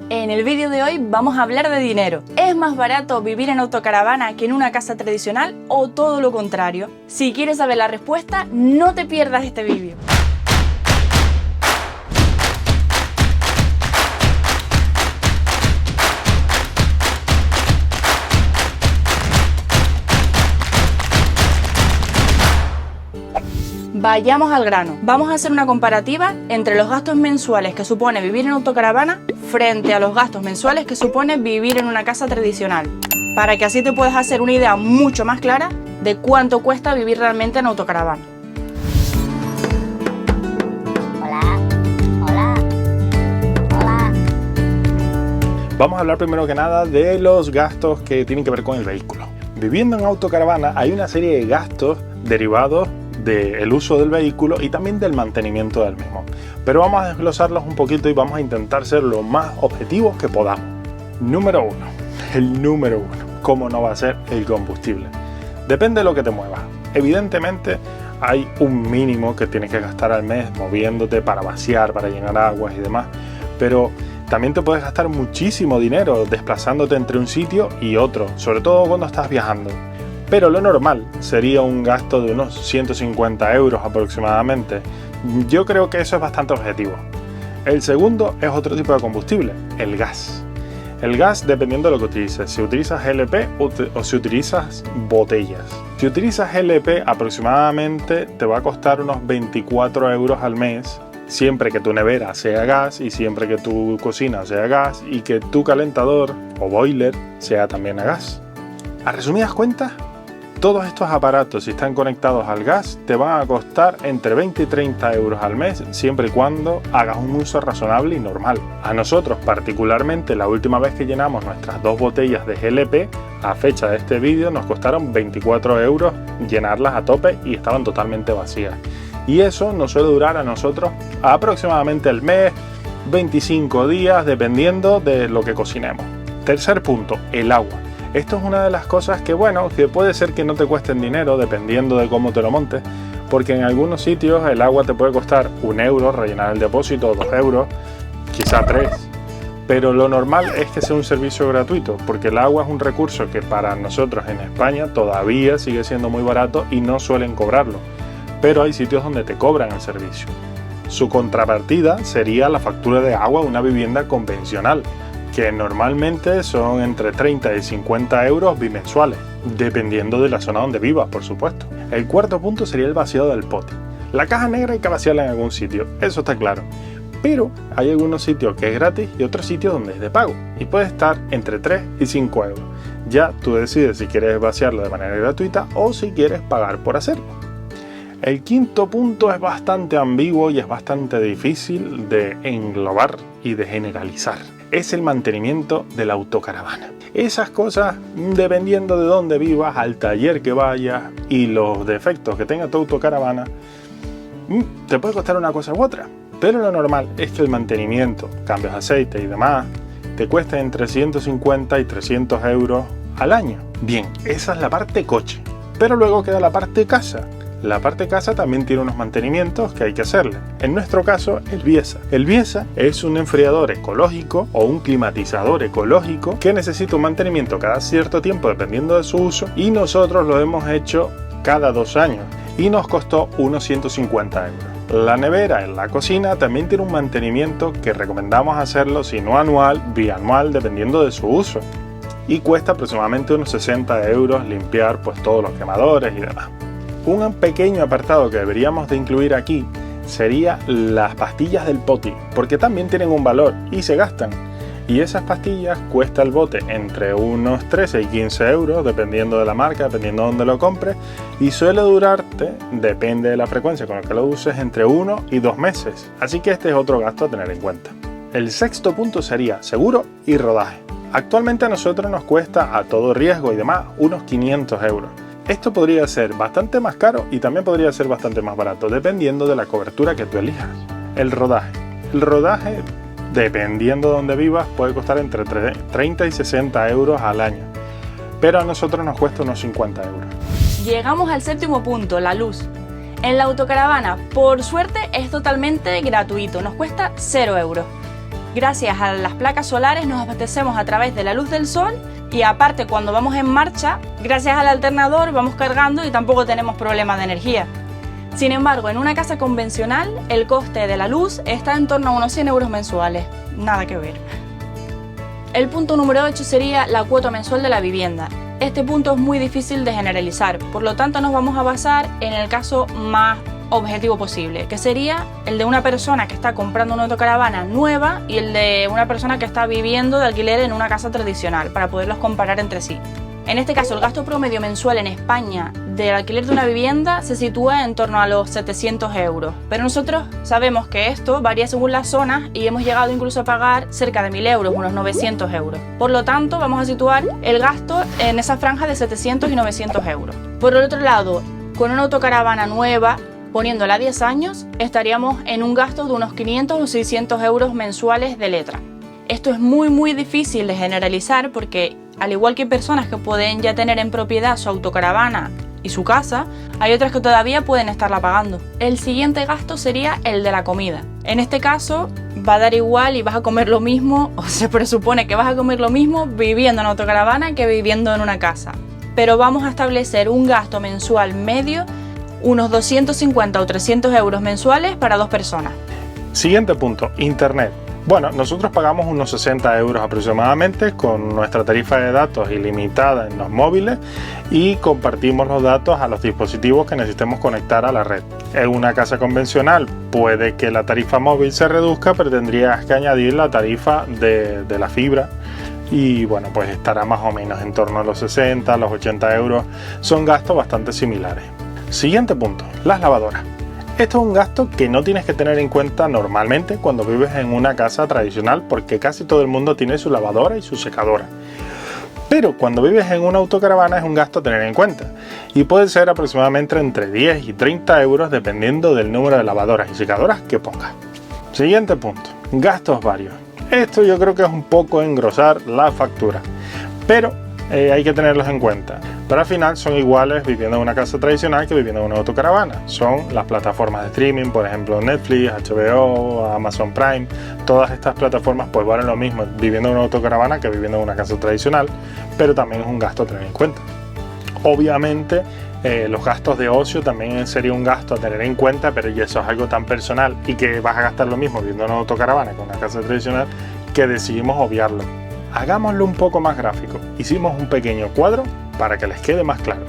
En el vídeo de hoy vamos a hablar de dinero. ¿Es más barato vivir en autocaravana que en una casa tradicional o todo lo contrario? Si quieres saber la respuesta, no te pierdas este vídeo. Vayamos al grano. Vamos a hacer una comparativa entre los gastos mensuales que supone vivir en autocaravana frente a los gastos mensuales que supone vivir en una casa tradicional, para que así te puedas hacer una idea mucho más clara de cuánto cuesta vivir realmente en autocaravana. Hola. Vamos a hablar primero que nada de los gastos que tienen que ver con el vehículo. Viviendo en autocaravana hay una serie de gastos derivados del uso del vehículo y también del mantenimiento del mismo. Pero vamos a desglosarlos un poquito y vamos a intentar ser lo más objetivos que podamos. El número uno, ¿cómo no va a ser el combustible? Depende de lo que te muevas. Evidentemente hay un mínimo que tienes que gastar al mes moviéndote para vaciar, para llenar aguas y demás, pero también te puedes gastar muchísimo dinero desplazándote entre un sitio y otro, sobre todo cuando estás viajando. Pero lo normal sería un gasto de unos 150 euros aproximadamente. Yo creo que eso es bastante objetivo. El segundo es otro tipo de combustible, el gas. El gas dependiendo de lo que utilices, si utilizas LP o si utilizas botellas. Si utilizas LP aproximadamente te va a costar unos 24 euros al mes, siempre que tu nevera sea gas y siempre que tu cocina sea gas y que tu calentador o boiler sea también a gas. A resumidas cuentas, todos estos aparatos, si están conectados al gas, te van a costar entre 20 y 30 euros al mes, siempre y cuando hagas un uso razonable y normal. A nosotros, particularmente, la última vez que llenamos nuestras 2 botellas de GLP, a fecha de este vídeo, nos costaron 24 euros llenarlas a tope y estaban totalmente vacías. Y eso nos suele durar a nosotros aproximadamente el mes, 25 días, dependiendo de lo que cocinemos. Tercer punto, el agua. Esto es una de las cosas que, que puede ser que no te cuesten dinero dependiendo de cómo te lo montes, porque en algunos sitios el agua te puede costar 1 euro rellenar el depósito, 2 euros, quizá 3. Pero lo normal es que sea un servicio gratuito, porque el agua es un recurso que para nosotros en España todavía sigue siendo muy barato y no suelen cobrarlo. Pero hay sitios donde te cobran el servicio. Su contrapartida sería la factura de agua de una vivienda convencional, que normalmente son entre 30 y 50 euros bimensuales, dependiendo de la zona donde vivas, por supuesto. El cuarto punto sería el vaciado del pote. La caja negra hay que vaciarla en algún sitio, eso está claro. Pero hay algunos sitios que es gratis y otros sitios donde es de pago, y puede estar entre 3 y 5 euros. Ya tú decides si quieres vaciarlo de manera gratuita o si quieres pagar por hacerlo. El quinto punto es bastante ambiguo y es bastante difícil de englobar y de generalizar. Es el mantenimiento de la autocaravana. Esas cosas, dependiendo de dónde vivas, al taller que vayas y los defectos que tenga tu autocaravana, te puede costar una cosa u otra. Pero lo normal es que el mantenimiento, cambios de aceite y demás, te cueste entre 150 y 300 euros al año. Bien, esa es la parte coche. Pero luego queda la parte casa. La parte casa también tiene unos mantenimientos que hay que hacerle. En nuestro caso, el Biesa. El Biesa es un enfriador ecológico o un climatizador ecológico que necesita un mantenimiento cada cierto tiempo dependiendo de su uso, y nosotros lo hemos hecho cada 2 años y nos costó unos 150 euros. La nevera en la cocina también tiene un mantenimiento que recomendamos hacerlo, si no anual, bianual, dependiendo de su uso, y cuesta aproximadamente unos 60 euros limpiar pues todos los quemadores y demás. Un pequeño apartado que deberíamos de incluir aquí sería las pastillas del poti, porque también tienen un valor y se gastan. Y esas pastillas cuesta el bote entre unos 13 y 15 euros, dependiendo de la marca, dependiendo de dónde lo compres, y suele durarte, depende de la frecuencia con la que lo uses, entre 1 y 2 meses. Así que este es otro gasto a tener en cuenta. El sexto punto sería seguro y rodaje. Actualmente a nosotros nos cuesta, a todo riesgo y demás, unos 500 euros. Esto podría ser bastante más caro y también podría ser bastante más barato, dependiendo de la cobertura que tú elijas. El rodaje. El rodaje, dependiendo de dónde vivas, puede costar entre 30 y 60 euros al año. Pero a nosotros nos cuesta unos 50 euros. Llegamos al séptimo punto, la luz. En la autocaravana, por suerte, es totalmente gratuito, nos cuesta 0 euros. Gracias a las placas solares nos abastecemos a través de la luz del sol y aparte cuando vamos en marcha, gracias al alternador vamos cargando y tampoco tenemos problemas de energía. Sin embargo, en una casa convencional el coste de la luz está en torno a unos 100 euros mensuales. Nada que ver. El punto número 8 sería la cuota mensual de la vivienda. Este punto es muy difícil de generalizar, por lo tanto nos vamos a basar en el caso más objetivo posible, que sería el de una persona que está comprando una autocaravana nueva y el de una persona que está viviendo de alquiler en una casa tradicional, para poderlos comparar entre sí. En este caso, el gasto promedio mensual en España del alquiler de una vivienda se sitúa en torno a los 700 euros, pero nosotros sabemos que esto varía según las zonas y hemos llegado incluso a pagar cerca de 1000 euros, unos 900 euros. Por lo tanto, vamos a situar el gasto en esa franja de 700 y 900 euros. Por el otro lado, con una autocaravana nueva, poniéndola a 10 años, estaríamos en un gasto de unos 500 o 600 euros mensuales de letra. Esto es muy difícil de generalizar porque, al igual que hay personas que pueden ya tener en propiedad su autocaravana y su casa, hay otras que todavía pueden estarla pagando. El siguiente gasto sería el de la comida. En este caso va a dar igual y vas a comer lo mismo, o se presupone que vas a comer lo mismo viviendo en autocaravana que viviendo en una casa. Pero vamos a establecer un gasto mensual medio, unos 250 o 300 euros mensuales para 2 personas. Siguiente punto, internet. Bueno, nosotros pagamos unos 60 euros aproximadamente con nuestra tarifa de datos ilimitada en los móviles y compartimos los datos a los dispositivos que necesitemos conectar a la red. En una casa convencional puede que la tarifa móvil se reduzca, pero tendrías que añadir la tarifa de la fibra y bueno, pues estará más o menos en torno a los 60, a los 80 euros. Son gastos bastante similares. Siguiente punto, las lavadoras. Esto es un gasto que no tienes que tener en cuenta normalmente cuando vives en una casa tradicional porque casi todo el mundo tiene su lavadora y su secadora. Pero cuando vives en una autocaravana es un gasto a tener en cuenta y puede ser aproximadamente entre 10 y 30 euros dependiendo del número de lavadoras y secadoras que pongas. Siguiente punto, gastos varios. Esto yo creo que es un poco engrosar la factura, pero hay que tenerlos en cuenta. Pero al final son iguales viviendo en una casa tradicional que viviendo en una autocaravana. Son las plataformas de streaming, por ejemplo Netflix, HBO, Amazon Prime. Todas estas plataformas pues valen lo mismo viviendo en una autocaravana que viviendo en una casa tradicional, pero también es un gasto a tener en cuenta. Obviamente los gastos de ocio también sería un gasto a tener en cuenta, pero ya eso es algo tan personal y que vas a gastar lo mismo viviendo en una autocaravana que en una casa tradicional que decidimos obviarlo. Hagámoslo un poco más gráfico. Hicimos un pequeño cuadro para que les quede más claro.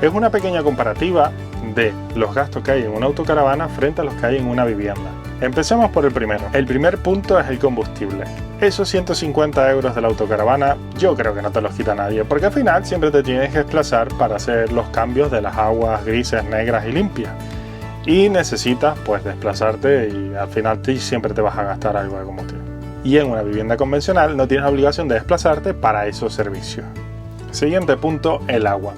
Es una pequeña comparativa de los gastos que hay en una autocaravana frente a los que hay en una vivienda. Empecemos por el primero. El primer punto es el combustible. Esos 150 euros de la autocaravana yo creo que no te los quita nadie, porque al final siempre te tienes que desplazar para hacer los cambios de las aguas grises, negras y limpias. Y necesitas pues desplazarte y al final siempre te vas a gastar algo de combustible. Y en una vivienda convencional no tienes obligación de desplazarte para esos servicios. Siguiente punto, el agua.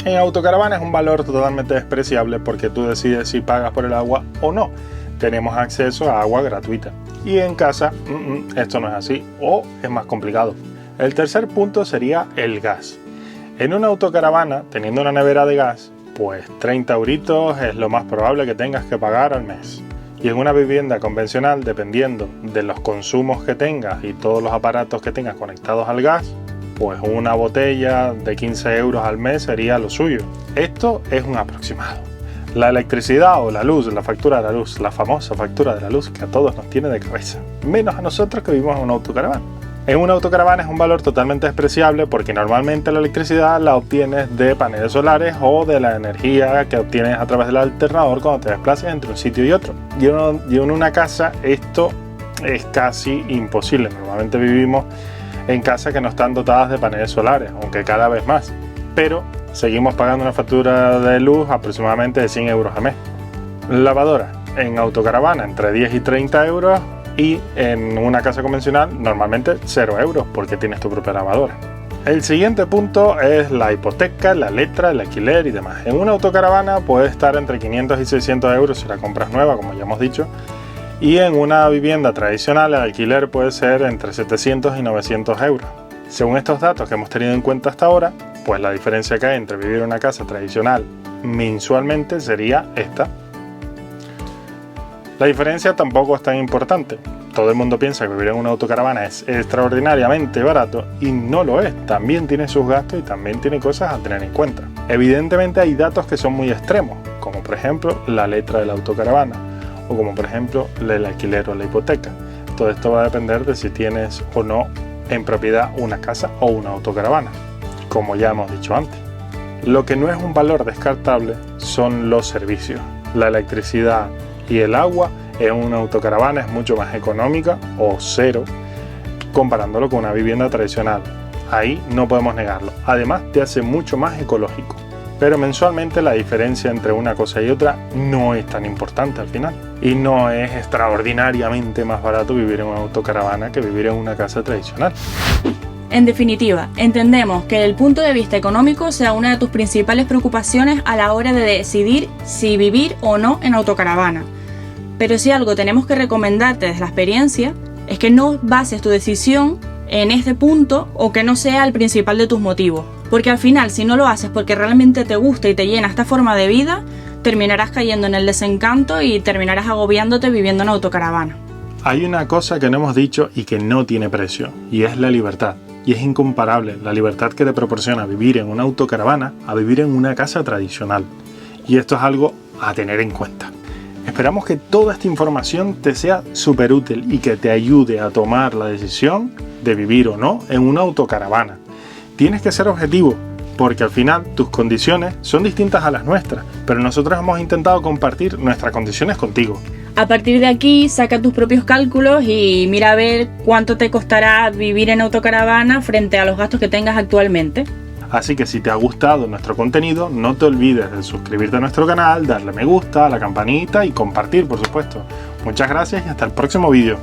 En autocaravana es un valor totalmente despreciable porque tú decides si pagas por el agua o no. Tenemos acceso a agua gratuita. Y en casa esto no es así o es más complicado. El tercer punto sería el gas. En una autocaravana, teniendo una nevera de gas, pues 30 euritos es lo más probable que tengas que pagar al mes. Y en una vivienda convencional, dependiendo de los consumos que tengas y todos los aparatos que tengas conectados al gas, pues una botella de 15 euros al mes sería lo suyo. Esto es un aproximado. La electricidad o la luz, la factura de la luz, la famosa factura de la luz que a todos nos tiene de cabeza, menos a nosotros que vivimos en una autocaravana. En una autocaravana es un valor totalmente despreciable porque normalmente la electricidad la obtienes de paneles solares o de la energía que obtienes a través del alternador cuando te desplaces entre un sitio y otro. Y en una casa esto es casi imposible. Normalmente vivimos en casas que no están dotadas de paneles solares, aunque cada vez más. Pero seguimos pagando una factura de luz aproximadamente de 100 euros al mes. Lavadora en autocaravana entre 10 y 30 euros. Y en una casa convencional normalmente 0 euros porque tienes tu propia lavadora. El siguiente punto es la hipoteca, la letra, el alquiler y demás. En una autocaravana puede estar entre 500 y 600 euros si la compras nueva, como ya hemos dicho. Y en una vivienda tradicional el alquiler puede ser entre 700 y 900 euros. Según estos datos que hemos tenido en cuenta hasta ahora, pues la diferencia que hay entre vivir en una casa tradicional mensualmente sería esta. La diferencia tampoco es tan importante, todo el mundo piensa que vivir en una autocaravana es extraordinariamente barato y no lo es. También tiene sus gastos y también tiene cosas a tener en cuenta. Evidentemente hay datos que son muy extremos, como por ejemplo la letra de la autocaravana o como por ejemplo el alquiler o la hipoteca. Todo esto va a depender de si tienes o no en propiedad una casa o una autocaravana, como ya hemos dicho antes. Lo que no es un valor descartable son los servicios. La electricidad y el agua en una autocaravana es mucho más económica o cero comparándolo con una vivienda tradicional. Ahí no podemos negarlo. Además te hace mucho más ecológico. Pero mensualmente la diferencia entre una cosa y otra no es tan importante al final. Y no es extraordinariamente más barato vivir en una autocaravana que vivir en una casa tradicional. En definitiva, entendemos que el punto de vista económico sea una de tus principales preocupaciones a la hora de decidir si vivir o no en autocaravana. Pero si algo tenemos que recomendarte desde la experiencia, es que no bases tu decisión en este punto o que no sea el principal de tus motivos. Porque al final, si no lo haces porque realmente te gusta y te llena esta forma de vida, terminarás cayendo en el desencanto y terminarás agobiándote viviendo en autocaravana. Hay una cosa que no hemos dicho y que no tiene precio, y es la libertad. Y es incomparable la libertad que te proporciona vivir en una autocaravana a vivir en una casa tradicional. Y esto es algo a tener en cuenta. Esperamos que toda esta información te sea súper útil y que te ayude a tomar la decisión de vivir o no en una autocaravana. Tienes que ser objetivo, porque al final tus condiciones son distintas a las nuestras, pero nosotros hemos intentado compartir nuestras condiciones contigo. A partir de aquí, saca tus propios cálculos y mira a ver cuánto te costará vivir en autocaravana frente a los gastos que tengas actualmente. Así que si te ha gustado nuestro contenido, no te olvides de suscribirte a nuestro canal, darle me gusta, a la campanita y compartir, por supuesto. Muchas gracias y hasta el próximo vídeo.